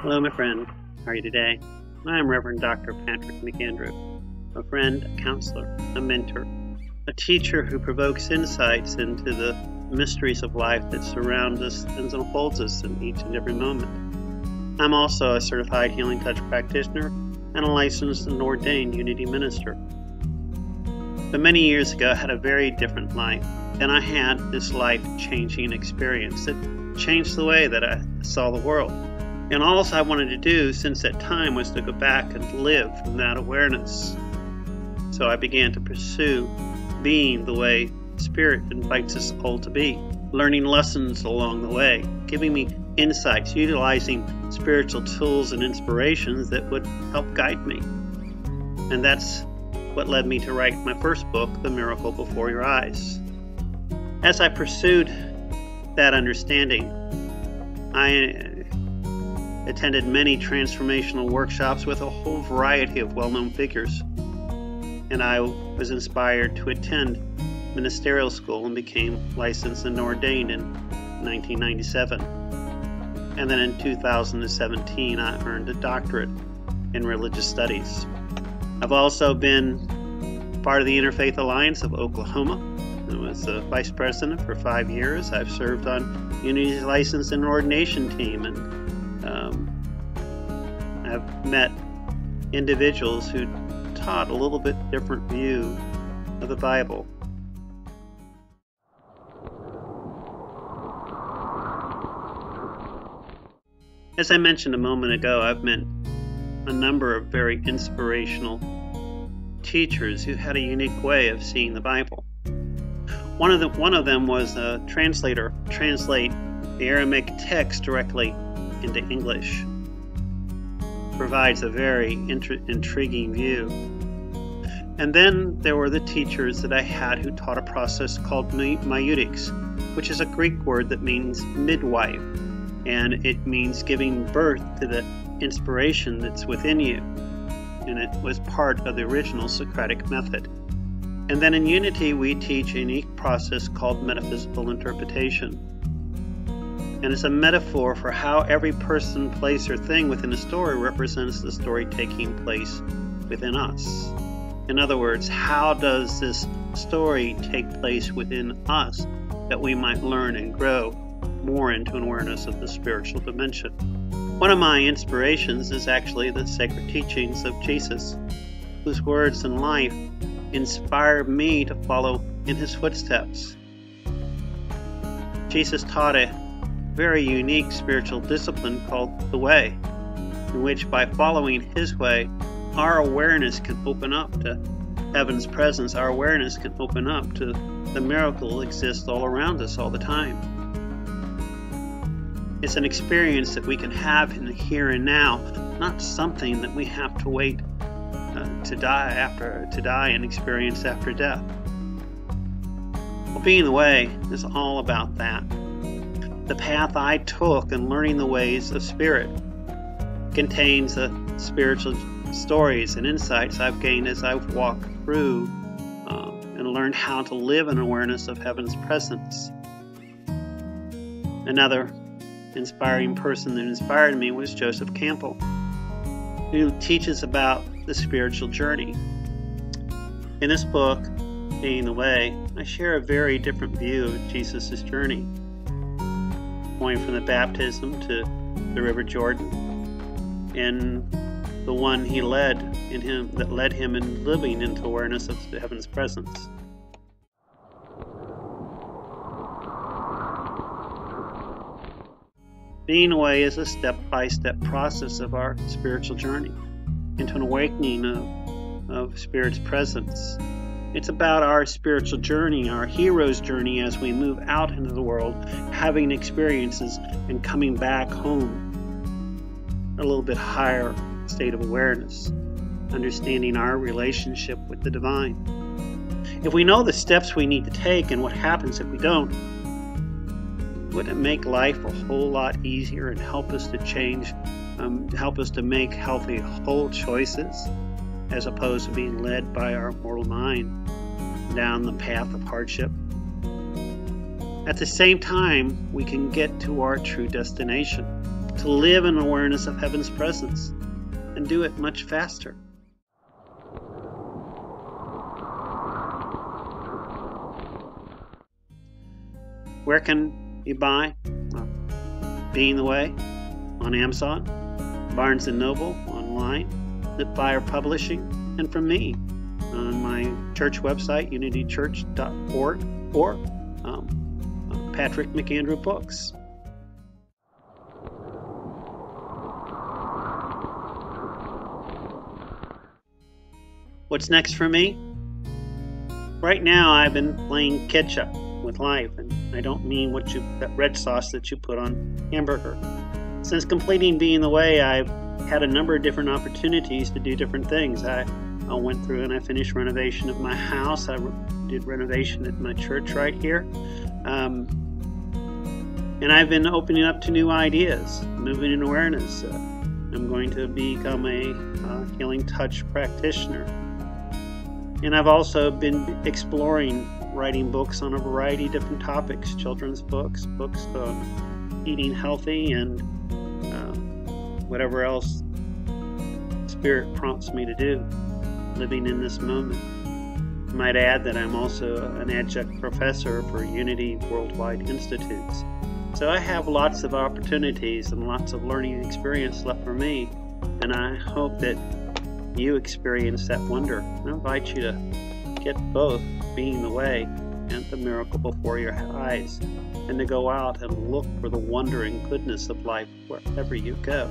Hello, my friend. How are you today? I am Reverend Dr. Patrick McAndrew, a friend, a counselor, a mentor, a teacher who provokes insights into the mysteries of life that surround us and unfolds us in each and every moment. I'm also a certified healing touch practitioner and a licensed and ordained unity minister. But many years ago, I had a very different life, and I had this life-changing experience that changed the way that I saw the world. And all I wanted to do since that time was to go back and live from that awareness. So I began to pursue being the way Spirit invites us all to be, learning lessons along the way, giving me insights, utilizing spiritual tools and inspirations that would help guide me. And that's what led me to write my first book, The Miracle Before Your Eyes. As I pursued that understanding, I attended many transformational workshops with a whole variety of well-known figures, and I was inspired to attend ministerial school and became licensed and ordained in 1997. And then in 2017, I earned a doctorate in religious studies. I've also been part of the Interfaith Alliance of Oklahoma. I was the vice president for 5 years. I've served on Unity's license and ordination team, and I've met individuals who taught a little bit different view of the Bible. As I mentioned a moment ago, I've met a number of very inspirational teachers who had a unique way of seeing the Bible. One of them was a translator, translate the Aramaic text directly into English. Provides a very intriguing view. And then there were the teachers that I had who taught a process called maiutics, which is a Greek word that means midwife, and it means giving birth to the inspiration that's within you. And it was part of the original Socratic method. And then in Unity, we teach a unique process called metaphysical interpretation. And it's a metaphor for how every person, place, or thing within a story represents the story taking place within us. In other words, how does this story take place within us that we might learn and grow more into an awareness of the spiritual dimension? One of my inspirations is actually the sacred teachings of Jesus, whose words and life inspire me to follow in his footsteps. Jesus taught a very unique spiritual discipline called the Way, in which by following his way, our awareness can open up to heaven's presence. Our awareness can open up to the miracle that exists all around us all the time. It's an experience that we can have in the here and now, not something that we have to wait to die and experience after death. Well, being the Way is all about that. The path I took in learning the ways of Spirit contains the spiritual stories and insights I've gained as I've walked through and learned how to live in awareness of heaven's presence. Another inspiring person that inspired me was Joseph Campbell, who teaches about the spiritual journey. In this book, Being the Way, I share a very different view of Jesus' journey, going from the baptism to the River Jordan, and the one he led in him that led him in living into awareness of heaven's presence. Being away is a step-by-step process of our spiritual journey into an awakening of Spirit's presence. It's about our spiritual journey, our hero's journey as we move out into the world, having experiences and coming back home. A little bit higher state of awareness, understanding our relationship with the divine. If we know the steps we need to take and what happens if we don't, wouldn't it make life a whole lot easier and help us to change, help us to make healthy, whole choices, as opposed to being led by our mortal mind down the path of hardship? At the same time, we can get to our true destination. to live in awareness of heaven's presence and do it much faster. Where can you buy Being the Way? On Amazon, Barnes & Noble, online, Fire Publishing, and from me on my church website, unitychurch.org, or Patrick McAndrew Books. What's next for me? Right now I've been playing catch up with life, and I don't mean that red sauce that you put on hamburger. Since completing Being the Way, I've had a number of different opportunities to do different things. I went through and I finished renovation of my house. I did renovation at my church right here. And I've been opening up to new ideas, moving in awareness. I'm going to become a healing touch practitioner. And I've also been exploring writing books on a variety of different topics, children's books, books on eating healthy, and whatever else Spirit prompts me to do, living in this moment. I might add that I'm also an adjunct professor for Unity Worldwide Institutes. So I have lots of opportunities and lots of learning experience left for me, and I hope that you experience that wonder. I invite you to get both Being the Way and the miracle before your eyes, and to go out and look for the wonder and goodness of life wherever you go.